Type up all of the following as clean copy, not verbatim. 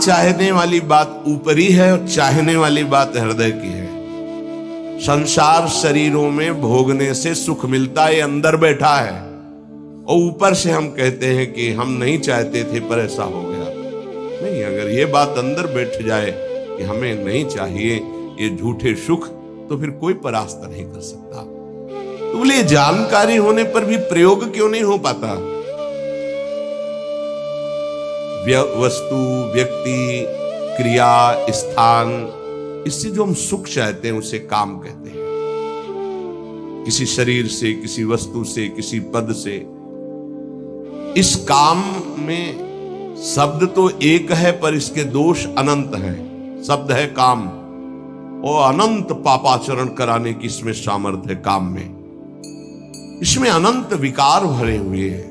चाहने वाली बात ऊपरी है और चाहने वाली बात हृदय की है। संसार शरीरों में भोगने से सुख मिलता है, अंदर बैठा है, और ऊपर से हम कहते हैं कि हम नहीं चाहते थे पर ऐसा हो गया। नहीं, अगर ये बात अंदर बैठ जाए कि हमें नहीं चाहिए ये झूठे सुख, तो फिर कोई परास्त नहीं कर सकता। तो बोले जानकारी होने पर भी प्रयोग क्यों नहीं हो पाता? वस्तु, व्यक्ति, क्रिया, स्थान, इससे जो हम सुख चाहते हैं उसे काम कहते हैं। किसी शरीर से, किसी वस्तु से, किसी पद से। इस काम में शब्द तो एक है पर इसके दोष अनंत हैं। शब्द है काम, और अनंत पापाचरण कराने की इसमें सामर्थ्य है। काम में इसमें अनंत विकार भरे हुए हैं।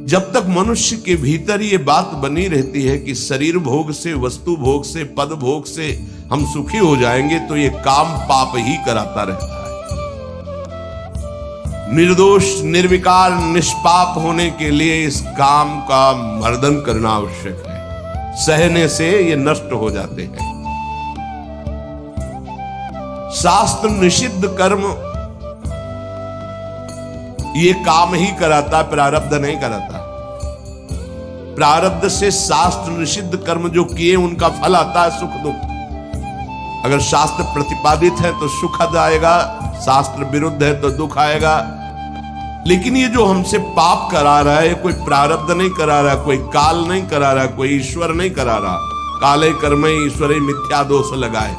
जब तक मनुष्य के भीतर ये बात बनी रहती है कि शरीर भोग से, वस्तु भोग से, पद भोग से हम सुखी हो जाएंगे, तो ये काम पाप ही कराता रहता है। निर्दोष, निर्विकार, निष्पाप होने के लिए इस काम का मर्दन करना आवश्यक है। सहने से ये नष्ट हो जाते हैं। शास्त्र निषिद्ध कर्म ये काम ही कराता, प्रारब्ध नहीं कराता। प्रारब्ध से शास्त्र निषिद्ध कर्म जो किए उनका फल आता है सुख दुख। अगर शास्त्र प्रतिपादित है तो सुख आएगा, शास्त्र विरुद्ध है तो दुख आएगा। लेकिन ये जो हमसे पाप करा रहा है, कोई प्रारब्ध नहीं करा रहा, कोई काल नहीं करा रहा, कोई ईश्वर नहीं करा रहा। काले कर्मे ईश्वरे मिथ्या दोष लगाए,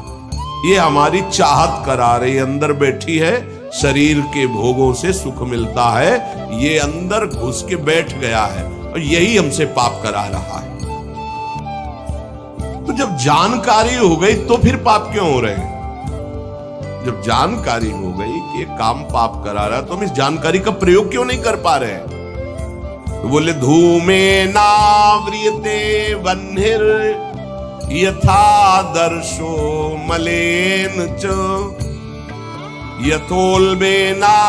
ये हमारी चाहत करा रही, अंदर बैठी है। शरीर के भोगों से सुख मिलता है, ये अंदर घुस के बैठ गया है और यही हमसे पाप करा रहा है। तो जब जानकारी हो गई तो फिर पाप क्यों हो रहे हैं? जब जानकारी हो गई कि ये काम पाप करा रहा है, तो हम इस जानकारी का प्रयोग क्यों नहीं कर पा रहे हैं? तो बोले धूमे नाव्रियते वह्निर यथा दर्शो मलेन च यथोल्बेनावृतो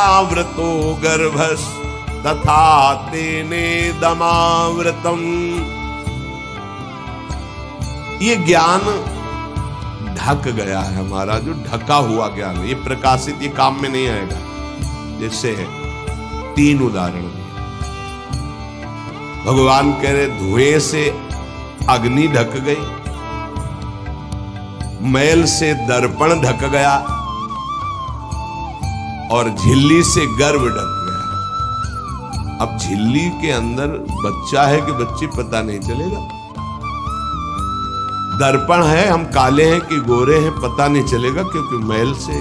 गर्भस् तथा तेने दमावृतम। ये ज्ञान ढक गया है हमारा, जो ढका हुआ ज्ञान, ये प्रकाशित, ये काम में नहीं आएगा। जैसे है, 3 उदाहरण दिए। भगवान कह रहे धुएं से अग्नि ढक गई, मैल से दर्पण ढक गया, और झिल्ली से गर्भ ढक गया। अब झिल्ली के अंदर बच्चा है कि बच्ची पता नहीं चलेगा। दर्पण है, हम काले हैं कि गोरे हैं पता नहीं चलेगा, क्योंकि मैल से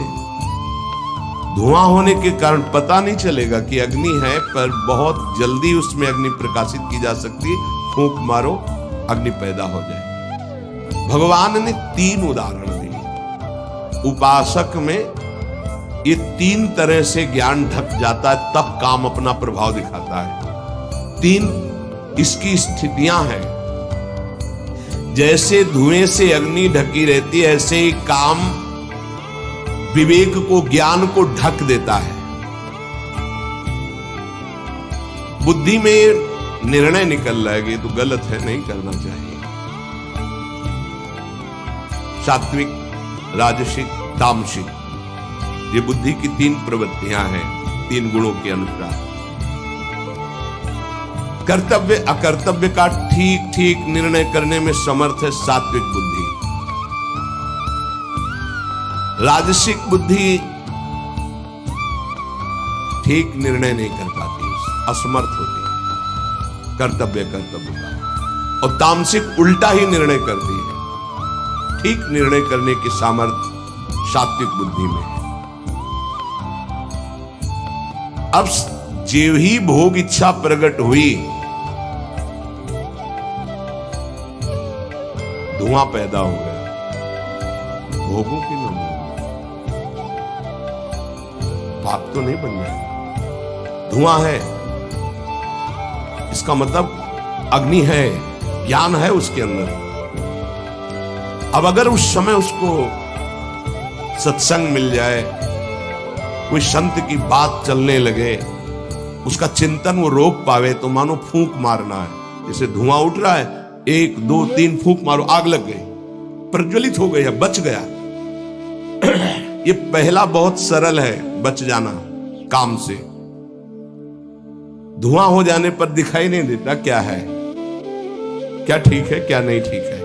धुआं होने के कारण पता नहीं चलेगा कि अग्नि है। पर बहुत जल्दी उसमें अग्नि प्रकाशित की जा सकती है, फूंक मारो अग्नि पैदा हो जाए। भगवान ने 3 उदाहरण दिए। उपासक में ये 3 तरह से ज्ञान ढक जाता है, तब काम अपना प्रभाव दिखाता है। 3 इसकी स्थितियां हैं। जैसे धुएं से अग्नि ढकी रहती है, ऐसे ही काम विवेक को, ज्ञान को ढक देता है। बुद्धि में निर्णय निकल रहा है कि ये तो गलत है, नहीं करना चाहिए। सात्विक, राजसिक, तामसिक, ये बुद्धि की 3 प्रवृत्तियां हैं, 3 गुणों के अनुसार। कर्तव्य अकर्तव्य का ठीक ठीक निर्णय करने में समर्थ है सात्विक बुद्धि। राजसिक बुद्धि ठीक निर्णय नहीं कर पाती, असमर्थ होती है कर्तव्य का। और तामसिक उल्टा ही निर्णय करती है। ठीक निर्णय करने की सामर्थ्य सात्विक बुद्धि में है। अब जीव ही भोग इच्छा प्रकट हुई, धुआं पैदा हो गया, भोगों की न पाप तो नहीं बन जाएगा। धुआं है, इसका मतलब अग्नि है, ज्ञान है उसके अंदर। अब अगर उस समय उसको सत्संग मिल जाए, कोई संत की बात चलने लगे, उसका चिंतन वो रोक पावे, तो मानो फूंक मारना है। जैसे धुआं उठ रहा है, 1 2 3 फूंक मारो, आग लग गई, प्रज्वलित हो गई, बच गया। ये पहला बहुत सरल है, बच जाना काम से। धुआं हो जाने पर दिखाई नहीं देता क्या है, क्या ठीक है क्या नहीं ठीक है,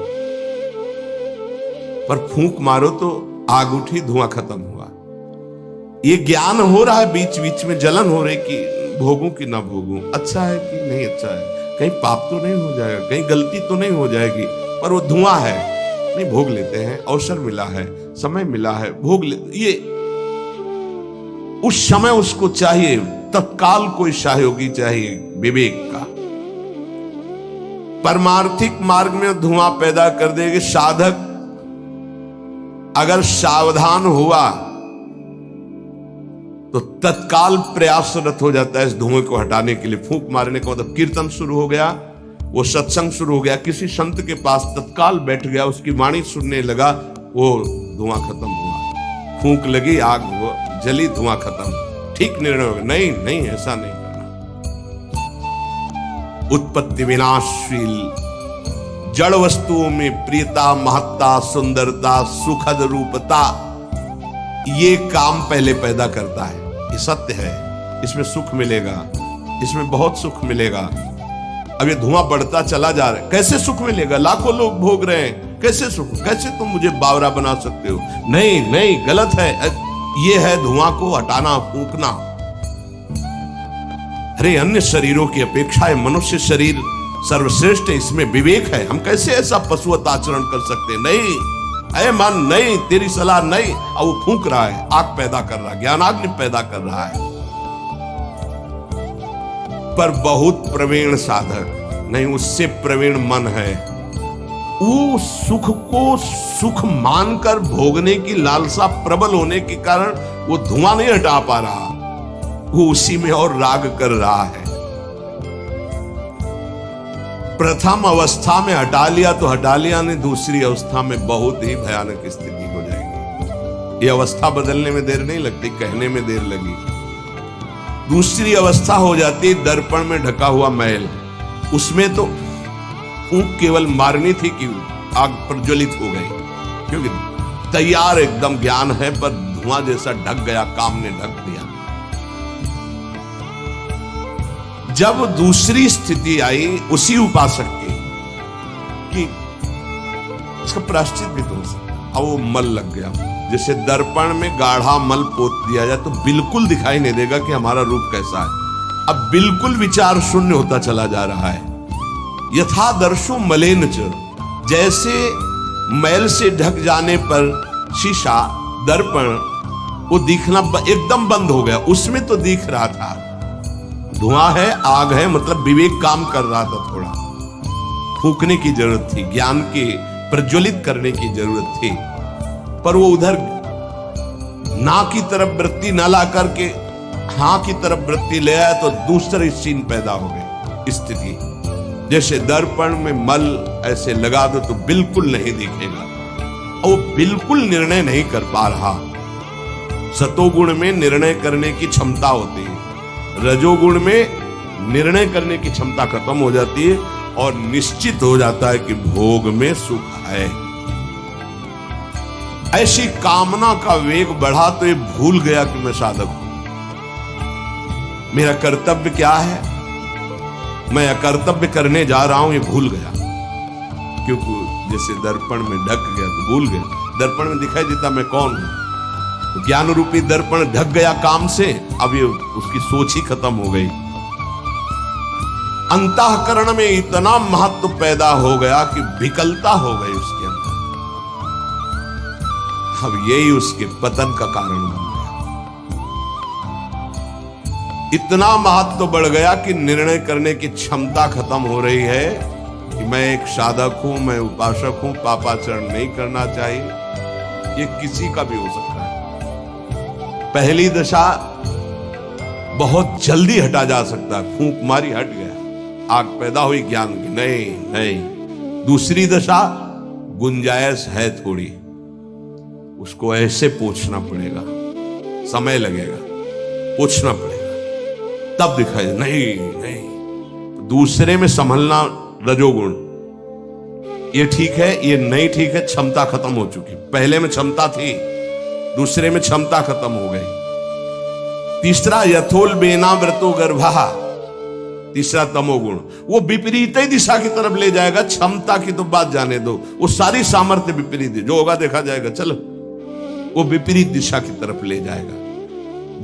पर फूंक मारो तो आग उठी, धुआं खत्म हुआ। ये ज्ञान हो रहा है, बीच बीच में जलन हो रही कि भोगूं कि ना भोगूं, अच्छा है कि नहीं अच्छा है, कहीं पाप तो नहीं हो जाएगा, कहीं गलती तो नहीं हो जाएगी, पर वो धुआं है, नहीं भोग लेते हैं, अवसर मिला है, समय मिला है, भोग ले। ये उस समय उसको चाहिए, तत्काल कोई सहयोगी चाहिए विवेक का। परमार्थिक मार्ग में धुआं पैदा कर देगी। साधक अगर सावधान हुआ तो तत्काल प्रयासरत हो जाता है इस धुएं को हटाने के लिए। फूंक मारने का मतलब कीर्तन शुरू हो गया, वो सत्संग शुरू हो गया, किसी संत के पास तत्काल बैठ गया, उसकी वाणी सुनने लगा, वो धुआं खत्म हुआ। फूंक लगी, आग जली, धुआं खत्म, ठीक निर्णय हो गया। नहीं नहीं, ऐसा नहीं करना। उत्पत्ति विनाशशील जड़ वस्तुओं में प्रियता, महत्ता, सुंदरता, सुखद रूपता, ये काम पहले पैदा करता है। ये सत्य है, इसमें सुख मिलेगा, इसमें बहुत सुख मिलेगा। अब ये धुआं बढ़ता चला जा रहा है, कैसे सुख मिलेगा? लाखों लोग भोग रहे हैं, कैसे सुख? कैसे तुम मुझे बावरा बना सकते हो? नहीं नहीं, गलत है। ये है धुआं को हटाना, फूंकना। अरे अन्य शरीरों की अपेक्षा है मनुष्य शरीर सर्वश्रेष्ठ है, इसमें विवेक है। हम कैसे ऐसा पशुवत आचरण कर सकते? नहीं, अरे मन नहीं, तेरी सलाह नहीं। और वो फूंक रहा है, आग पैदा कर रहा है, ज्ञानाग्नि पैदा कर रहा है। पर बहुत प्रवीण साधक नहीं, उससे प्रवीण मन है, वो सुख को सुख मानकर भोगने की लालसा प्रबल होने के कारण वो धुआं नहीं हटा पा रहा, वो उसी में और राग कर रहा है। प्रथम अवस्था में हटा लिया तो हटा लिया, नहीं दूसरी अवस्था में बहुत ही भयानक स्थिति हो जाएगी। ये अवस्था बदलने में देर नहीं लगती, कहने में देर लगी। दूसरी अवस्था हो जाती दर्पण में ढका हुआ मैल। उसमें तो फूंक केवल मारनी थी कि आग प्रज्वलित हो गई, क्योंकि तैयार एकदम ज्ञान है, पर धुआं जैसा ढक गया, काम ने ढक दिया। जब दूसरी स्थिति आई उसी उपासक की कि इसका प्रायश्चित भी तो हो सकता, अब वो मल लग गया। जैसे दर्पण में गाढ़ा मल पोत दिया जाए तो बिल्कुल दिखाई नहीं देगा कि हमारा रूप कैसा है। अब बिल्कुल विचार शून्य होता चला जा रहा है। यथा दर्शो मलेन च, जैसे मैल से ढक जाने पर शीशा, दर्पण, वो दिखना एकदम बंद हो गया। उसमें तो दिख रहा था, धुआं है, आग है, मतलब विवेक काम कर रहा था। थोड़ा फूंकने की जरूरत थी, ज्ञान के प्रज्वलित करने की जरूरत थी, पर वो उधर ना की तरफ वृत्ति न ला करके हाँ की तरफ वृत्ति ले आया तो दूसरी सीन पैदा हो गई स्थिति। जैसे दर्पण में मल ऐसे लगा दो तो बिल्कुल नहीं दिखेगा, और वो बिल्कुल निर्णय नहीं कर पा रहा। सतोगुण में निर्णय करने की क्षमता होती है, रजोगुण में निर्णय करने की क्षमता खत्म हो जाती है और निश्चित हो जाता है कि भोग में सुख है। ऐसी कामना का वेग बढ़ा तो ये भूल गया कि मैं साधक हूं, मेरा कर्तव्य क्या है, मैं अकर्तव्य करने जा रहा हूं, ये भूल गया। क्योंकि जैसे दर्पण में ढक गया तो भूल गया, दर्पण में दिखाई देता मैं कौन हूं। ज्ञान रूपी दर्पण ढक गया काम से, अब ये उसकी सोच ही खत्म हो गई। अंतःकरण में इतना महत्व पैदा हो गया कि विकलता हो गई उसके अंदर। अब यही उसके पतन का कारण बन गया। इतना महत्व बढ़ गया कि निर्णय करने की क्षमता खत्म हो रही है कि मैं एक साधक हूं, मैं उपासक हूं, पापाचरण नहीं करना चाहिए। ये किसी का भी हो सकता है। पहली दशा बहुत जल्दी हटा जा सकता है, फूंक मारी हट गया, आग पैदा हुई ज्ञान की, नहीं नहीं। दूसरी दशा गुंजाइश है थोड़ी, उसको ऐसे पूछना पड़ेगा, समय लगेगा, पूछना पड़ेगा, तब दिखाई नहीं नहीं। दूसरे में संभलना रजोगुण, ये ठीक है, ये नहीं ठीक है, क्षमता खत्म हो चुकी। पहले में क्षमता थी, दूसरे में क्षमता खत्म हो गई। तीसरा यथोल बेना व्रतो गर्भा, तीसरा तमोगुण, वो विपरीत ही दिशा की तरफ ले जाएगा। क्षमता की तो बात जाने दो, वो सारी सामर्थ्य विपरीत, जो होगा देखा जाएगा, चलो, वो विपरीत दिशा की तरफ ले जाएगा।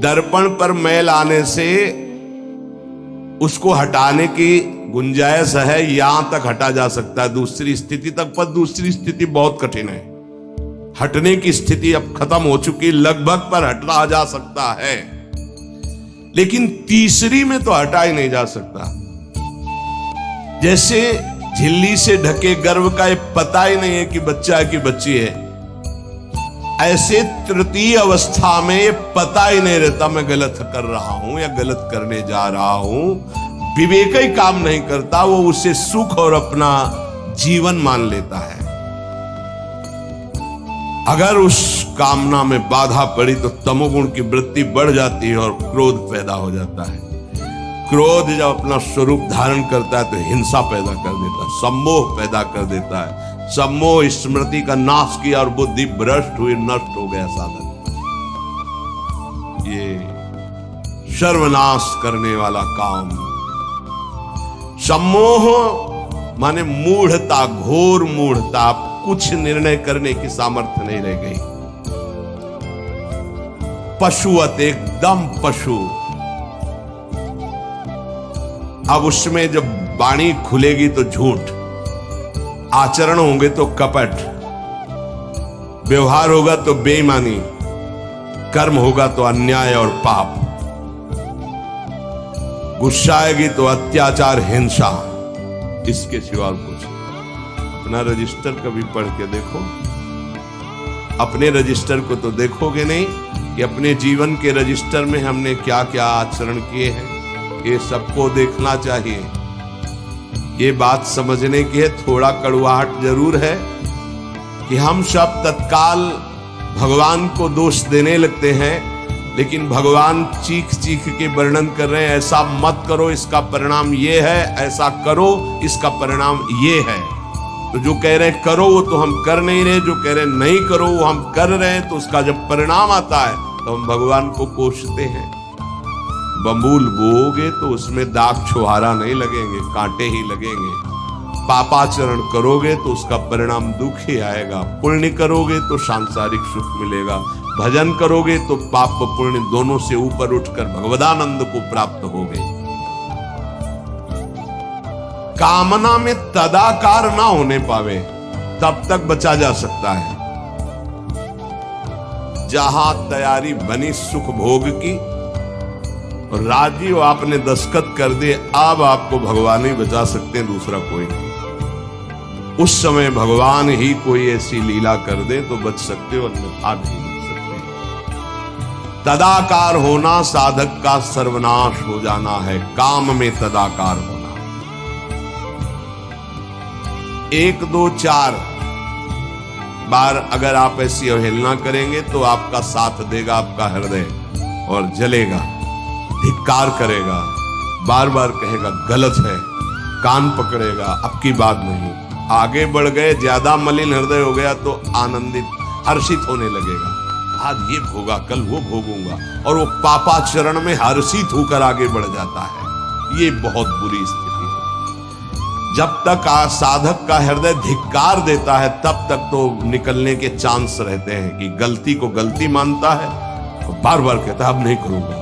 दर्पण पर मैल आने से उसको हटाने की गुंजाइश है, यहां तक हटा जा सकता है, दूसरी स्थिति तक, पर दूसरी स्थिति बहुत कठिन है। हटने की स्थिति अब खत्म हो चुकी, लगभग पर हटा जा सकता है, लेकिन तीसरी में तो हटा ही नहीं जा सकता। जैसे झिल्ली से ढके गर्भ का ये पता ही नहीं है कि बच्चा है कि बच्ची है, ऐसे तृतीय अवस्था में ये पता ही नहीं रहता मैं गलत कर रहा हूं या गलत करने जा रहा हूं। विवेक ही काम नहीं करता, वो उसे सुख और अपना जीवन मान लेता है। अगर उस कामना में बाधा पड़ी तो तमोगुण की वृत्ति बढ़ जाती है और क्रोध पैदा हो जाता है। क्रोध जब अपना स्वरूप धारण करता है तो हिंसा पैदा कर देता है, सम्मोह पैदा कर देता है। सम्मोह स्मृति का नाश किया और बुद्धि भ्रष्ट हुई, नष्ट हो गया साधक। ये सर्वनाश करने वाला काम। सम्मोह माने मूढ़ता, घोर मूढ़ता, कुछ निर्णय करने की सामर्थ्य नहीं रह गई। पशुवत, एकदम पशु। अब उसमें जब वाणी खुलेगी तो झूठ, आचरण होंगे तो कपट, व्यवहार होगा तो बेईमानी, कर्म होगा तो अन्याय और पाप, गुस्सा आएगी तो अत्याचार, हिंसा, इसके सिवा कुछ। अपना रजिस्टर कभी पढ़ के देखो, अपने रजिस्टर को तो देखोगे नहीं कि अपने जीवन के रजिस्टर में हमने क्या क्या आचरण किए हैं। ये सबको देखना चाहिए। ये बात समझने की है, थोड़ा कड़वाहट जरूर है कि हम सब तत्काल भगवान को दोष देने लगते हैं, लेकिन भगवान चीख चीख के वर्णन कर रहे हैं, ऐसा मत करो इसका परिणाम ये है, ऐसा करो इसका परिणाम ये है। तो जो कह रहे हैं करो वो तो हम कर नहीं रहे, जो कह रहे हैं नहीं करो वो हम कर रहे हैं। तो उसका जब परिणाम आता है तो हम भगवान को कोसते हैं। बबूल बोओगे तो उसमें दाग छुहारा नहीं लगेंगे, कांटे ही लगेंगे। पापाचरण करोगे तो उसका परिणाम दुख ही आएगा। पुण्य करोगे तो सांसारिक सुख मिलेगा, भजन करोगे तो पाप पुण्य दोनों से ऊपर उठकर भगवदानंद को प्राप्त होगे। कामना में तदाकार ना होने पावे तब तक बचा जा सकता है। जहां तैयारी बनी सुख भोग की, राजी हो आपने दस्तखत कर दिए, अब आपको भगवान ही बचा सकते हैं, दूसरा कोई नहीं। उस समय भगवान ही कोई ऐसी लीला कर दे तो बच सकते हो, अन्यथा नहीं बच सकते। तदाकार होना साधक का सर्वनाश हो जाना है। काम में तदाकार होना। 1 2 4 बार अगर आप ऐसी अवहेलना करेंगे तो आपका साथ देगा आपका हृदय और जलेगा, धिक्कार करेगा, बार बार कहेगा गलत है, कान पकड़ेगा, अब की बात नहीं। आगे बढ़ गए, ज्यादा मलिन हृदय हो गया तो आनंदित, हर्षित होने लगेगा, आज ये भोगा कल वो भोगूंगा, और वो पापाचरण में हर्षित होकर आगे बढ़ जाता है। ये बहुत बुरी स्थिति है। जब तक साधक का हृदय धिक्कार देता है तब तक तो निकलने के चांस रहते हैं कि गलती को गलती मानता है तो बार बार कहता है अब नहीं करूंगा।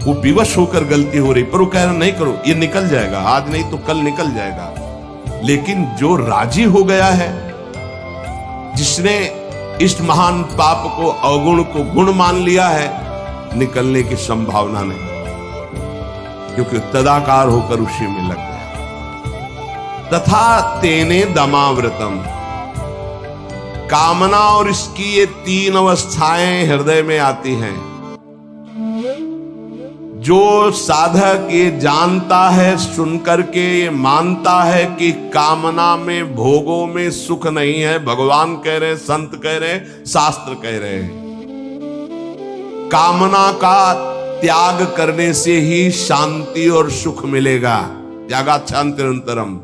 वो विवश होकर गलती हो रही पर वो कह रहा नहीं करो, ये निकल जाएगा, आज नहीं तो कल निकल जाएगा। लेकिन जो राजी हो गया है, जिसने इस महान पाप को, अवगुण को गुण मान लिया है, निकलने की संभावना नहीं, क्योंकि तदाकार होकर उसी में लग गया। तथा तेने दमाव्रतम, कामना और इसकी ये 3 अवस्थाएं हृदय में आती हैं। जो साधक ये जानता है, सुनकर के ये मानता है कि कामना में, भोगों में सुख नहीं है, भगवान कह रहे हैं, संत कह रहे हैं, शास्त्र कह रहे हैं, कामना का त्याग करने से ही शांति और सुख मिलेगा। त्यागाच्छांतिरंतरम,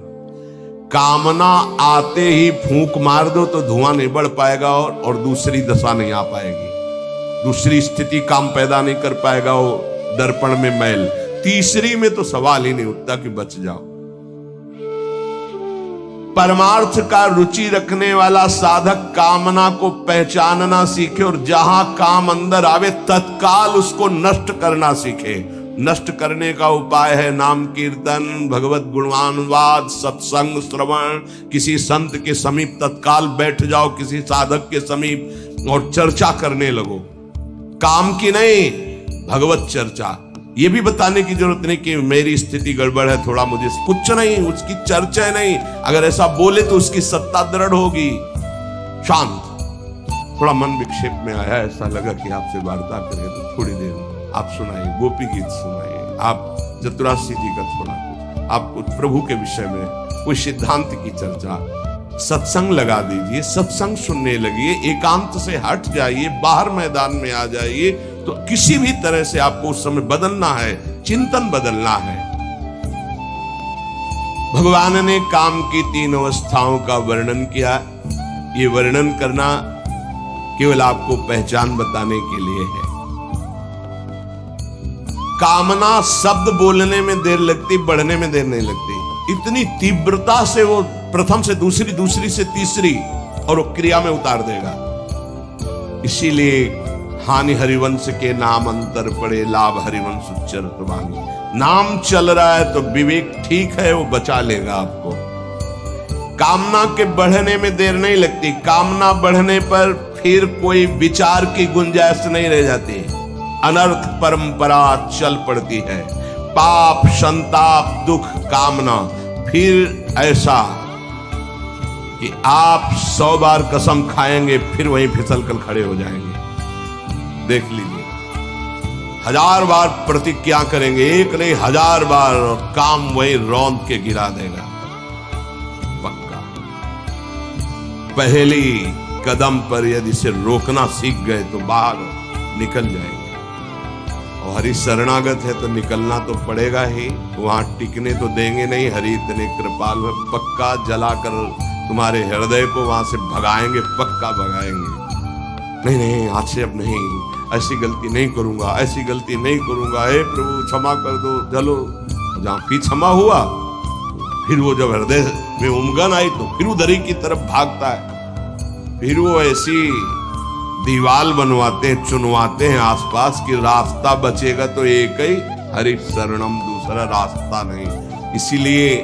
कामना आते ही फूंक मार दो तो धुआं नहीं बढ़ पाएगा और दूसरी दशा नहीं आ पाएगी, दूसरी स्थिति काम पैदा नहीं कर पाएगा, वो दर्पण में मैल, तीसरी में तो सवाल ही नहीं उठता कि बच जाओ। परमार्थ का रुचि रखने वाला साधक कामना को पहचानना सीखे और जहां काम अंदर आवे तत्काल उसको नष्ट करना सीखे। नष्ट करने का उपाय है नाम कीर्तन, भगवत गुणानुवाद, सत्संग, श्रवण। किसी संत के समीप तत्काल बैठ जाओ, किसी साधक के समीप, और चर्चा करने लगो, काम की नहीं, भगवत चर्चा। ये भी बताने की जरूरत नहीं कि मेरी स्थिति गड़बड़ है, थोड़ा मुझे, कुछ नहीं, उसकी चर्चा नहीं। अगर ऐसा बोले तो उसकी सत्ता दृढ़ होगी। शांत, थोड़ा मन विक्षेप में आया, ऐसा लगा कि आपसे वार्ता करें तो थोड़ी देर आप सुनाइए, गोपी गीत सुनाइए, आप चतुरासी जी का थोड़ा कुछ, आप कुछ प्रभु के विषय में कोई सिद्धांत की चर्चा, सत्संग लगा दीजिए, सत्संग सुनने लगिए, एकांत से हट जाइए, बाहर मैदान में आ जाइए। तो किसी भी तरह से आपको उस समय बदलना है, चिंतन बदलना है। भगवान ने काम की 3 अवस्थाओं का वर्णन किया। ये वर्णन करना केवल आपको पहचान बताने के लिए है। कामना शब्द बोलने में देर लगती, बढ़ने में देर नहीं लगती। इतनी तीव्रता से वो प्रथम से दूसरी, दूसरी से तीसरी, और वो क्रिया में उतार देगा। इसीलिए हानि हरिवंश के नाम अंतर पड़े, लाभ हरिवंश उच्चरत वाणी। नाम चल रहा है तो विवेक ठीक है, वो बचा लेगा आपको। कामना के बढ़ने में देर नहीं लगती। कामना बढ़ने पर फिर कोई विचार की गुंजाइश नहीं रह जाती, अनर्थ परंपरा चल पड़ती है। पाप, संताप, दुख, कामना, फिर ऐसा कि आप 100 बार कसम खाएंगे फिर वहीं फिसल कर खड़े हो जाएंगे। देख लीजिए, 1000 बार प्रतिज्ञा करेंगे, एक नहीं 1000 बार, और काम वही रौंद के गिरा देगा पक्का। पहली कदम पर यदि से रोकना सीख गए तो बाहर निकल जाएंगे। और हरि शरणागत है तो निकलना तो पड़ेगा ही, वहां टिकने तो देंगे नहीं। हरि इतने कृपालु है, पक्का जलाकर तुम्हारे हृदय को वहां से भगाएंगे, पक्का भगाएंगे। नहीं नहीं, आज से अब नहीं, ऐसी गलती नहीं करूंगा, ऐसी गलती नहीं करूंगा, हे प्रभु क्षमा कर दो, चलो। जहां फिर क्षमा हुआ, फिर वो जब हृदय में उमगन आई तो फिर उधर ही की तरफ भागता है। फिर वो ऐसी दीवाल बनवाते हैं, चुनवाते हैं आसपास कि रास्ता बचेगा तो एक ही, हरि शरणम, दूसरा रास्ता नहीं। इसीलिए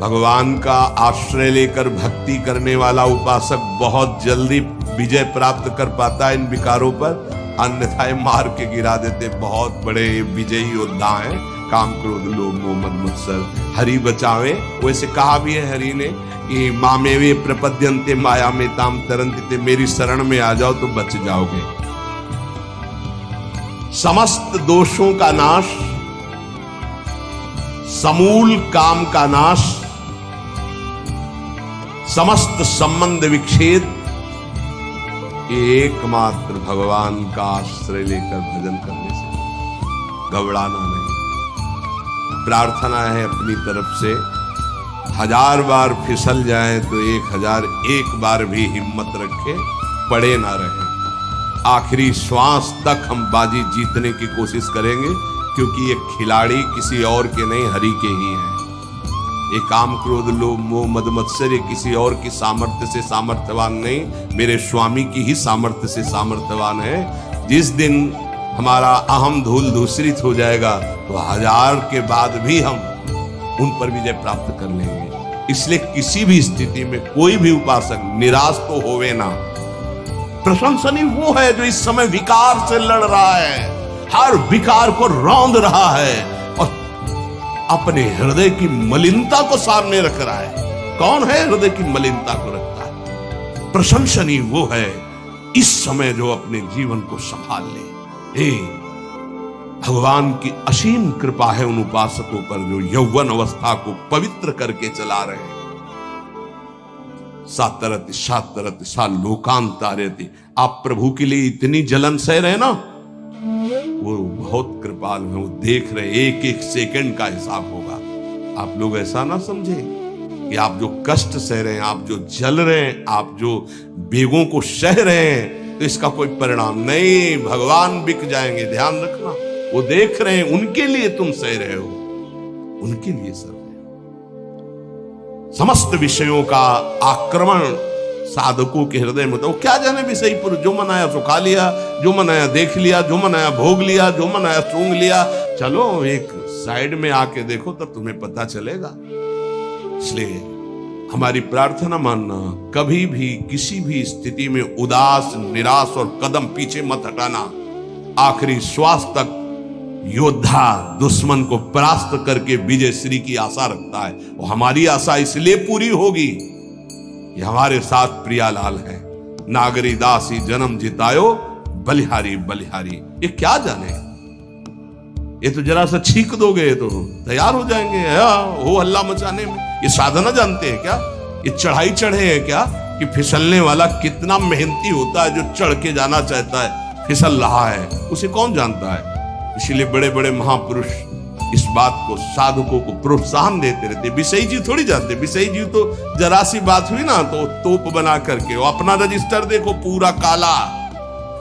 भगवान का आश्रय लेकर भक्ति करने वाला उपासक बहुत जल्दी विजय प्राप्त कर पाता है इन विकारों पर, अन्यथा मार के गिरा देते। बहुत बड़े विजयी योद्धा हैं, काम, क्रोध, लोभ, मोह, मद, मत्सर। हरि बचावे। वैसे कहा भी है हरि ने कि मामेवे प्रपद्यन्ते माया में ताम तरन्ति, मेरी शरण में आ जाओ तो बच जाओगे। समस्त दोषों का नाश, समूल काम का नाश, समस्त संबंध विच्छेद, एकमात्र भगवान का आश्रय लेकर भजन करने से। घबराना नहीं। प्रार्थना है अपनी तरफ से, 1000 बार फिसल जाए तो 1001 बार भी हिम्मत रखे, पड़े ना रहे। आखिरी श्वास तक हम बाजी जीतने की कोशिश करेंगे, क्योंकि ये खिलाड़ी किसी और के नहीं, हरि के ही हैं। ये काम, क्रोध, लोभ, मोह, मद, मत्सर ये किसी और की सामर्थ्य से सामर्थ्यवान नहीं, मेरे स्वामी की ही सामर्थ्य से सामर्थ्यवान है। जिस दिन हमारा अहम धूल धूसरित हो जाएगा तो 1000 के बाद भी हम उन पर विजय प्राप्त कर लेंगे। इसलिए किसी भी स्थिति में कोई भी उपासक निराश तो होवे ना। प्रशंसनीय वो है जो इस समय विकार से लड़ रहा है, हर विकार को रौंद रहा है और अपने हृदय की मलिनता को सामने रख रहा है। कौन है हृदय की मलिनता को रखता है? प्रशंसनीय वो है इस समय जो अपने जीवन को संभाल ले। भगवान की असीम कृपा है उन उपासकों पर जो यौवन अवस्था को पवित्र करके चला रहे हैं। सातरति सातरति सा लोकांतारति। आप प्रभु के लिए इतनी जलन सह रहे ना, वो बहुत कृपाल है, वो देख रहे, एक एक सेकंड का हिसाब होगा। आप लोग ऐसा ना समझे कि आप जो कष्ट सह रहे हैं, आप जो जल रहे हैं, आप जो बेगों को सह रहे हैं, तो इसका कोई परिणाम नहीं, भगवान बिक जाएंगे। ध्यान रखना, वो देख रहे हैं, उनके लिए तुम सह रहे हो, उनके लिए सह रहे हो। समस्त विषयों का आक्रमण साधकों के हृदय में, तो क्या जाने विषय पुरुष, जो मनाया सो खा लिया, जो मनाया देख लिया, जो मनाया भोग लिया, जो मनाया सूंघ लिया। चलो एक साइड में आके देखो तब तुम्हें पता चलेगा। इसलिए हमारी प्रार्थना मानना, कभी भी किसी भी स्थिति में उदास, निराश और कदम पीछे मत हटाना। आखिरी श्वास तक योद्धा दुश्मन को परास्त करके विजय श्री की आशा रखता है। वो हमारी आशा इसलिए पूरी होगी कि हमारे साथ प्रियालाल है। नागरी दासी जन्म जितायो, बलिहारी बलिहारी। ये क्या जाने, ये तो जरा सा छींक दोगे तो तैयार हो जाएंगे हो हल्ला मचाने में। ये साधना जानते हैं क्या? ये चढ़ाई चढ़े हैं क्या? कि फिसलने वाला कितना मेहनती होता है, जो चढ़ के जाना चाहता है फिसल रहा है, उसे कौन जानता है। इसीलिए बड़े बड़े महापुरुष इस बात को, साधकों को प्रोत्साहन देते रहते। विषयी जी थोड़ी जानते, विषयी जी तो जरा सी बात हुई ना तो तोप बना करके, वो अपना रजिस्टर देखो पूरा काला,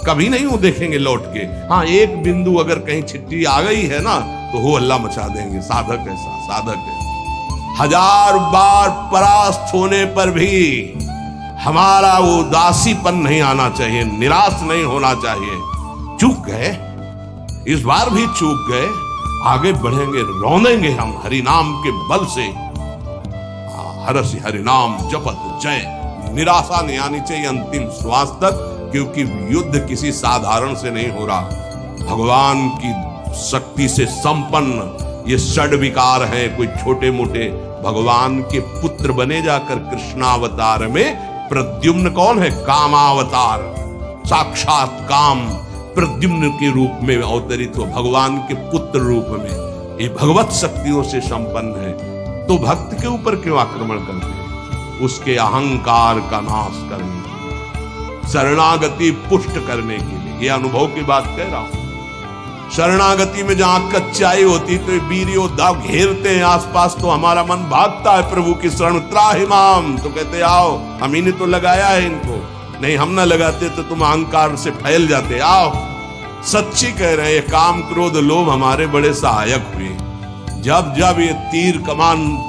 कभी नहीं वो देखेंगे लौट के। हाँ, एक बिंदु अगर कहीं चिट्ठी आ गई है ना तो हो हल्ला मचा देंगे। साधक ऐसा साधक है। 1000 बार परास्त होने पर भी हमारा वो उदासीपन नहीं आना चाहिए, निराश नहीं होना चाहिए। चूक गए, इस बार भी चूक गए, आगे बढ़ेंगे, रौंदेंगे हम हरि नाम के बल से। हरस हरि नाम जपत जय। निराशा नहीं आनी चाहिए अंतिम श्वास तक, क्योंकि युद्ध किसी साधारण से नहीं हो रहा। भगवान की शक्ति से संपन्न ये षड विकार है, कोई छोटे मोटे। भगवान के पुत्र बने जाकर कृष्णावतार में प्रद्युम्न कौन है? कामावतार, साक्षात काम प्रद्युम्न के रूप में अवतरित हो, भगवान के पुत्र रूप में। ये भगवत शक्तियों से संपन्न है, तो भक्त के ऊपर क्यों आक्रमण करते हैं? उसके अहंकार का नाश करने के लिए, शरणागति पुष्ट करने के लिए। ये अनुभव की बात कह रहा हूं। शरणागति में जहां कच्चाई होती तो वीर योद्धा घेरते हैं आसपास, तो हमारा मन भागता है प्रभु की शरण। त्राहिमाम, तो कहते आओ, हम ही ने तो लगाया है इनको, नहीं हम ना लगाते तो तुम अहंकार से फैल जाते। आओ, सच्ची कह रहे हैं, काम क्रोध लोभ हमारे बड़े सहायक हुए। जब जब ये तीर कमान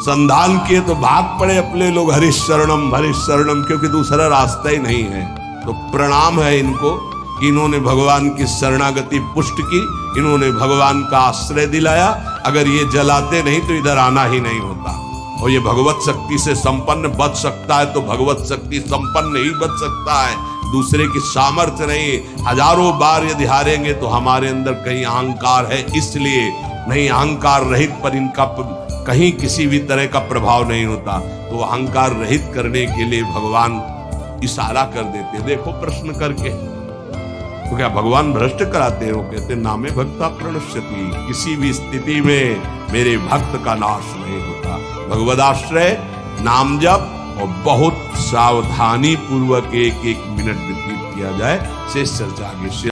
संधान किए तो भाग पड़े अपने लोग, हरिशरणम हरिशरणम, क्योंकि दूसरा रास्ता ही नहीं है। तो प्रणाम है इनको कि इन्होंने भगवान की शरणागति पुष्ट की, इन्होंने भगवान का आश्रय दिलाया। अगर ये जलाते नहीं तो इधर आना ही नहीं होता। और ये भगवत शक्ति से संपन्न बच सकता है तो भगवत शक्ति संपन्न ही बच सकता है, दूसरे की सामर्थ्य नहीं। हजारों बार यदि हारेंगे तो हमारे अंदर कहीं अहंकार है, इसलिए नहीं। अहंकार रहित पर इनका कहीं किसी भी तरह का प्रभाव नहीं होता। तो अहंकार रहित करने के लिए भगवान इशारा कर देते। देखो प्रश्न करके, तो क्या भगवान भ्रष्ट कराते हैं? वो कहते नामे भक्ता प्रणश्यति, किसी भी स्थिति में मेरे भक्त का नाश नहीं होता। भगवदाश्रय, नाम जप और बहुत सावधानी पूर्वक एक एक मिनट व्यतीत किया जाए। शेष चर्चा आगे।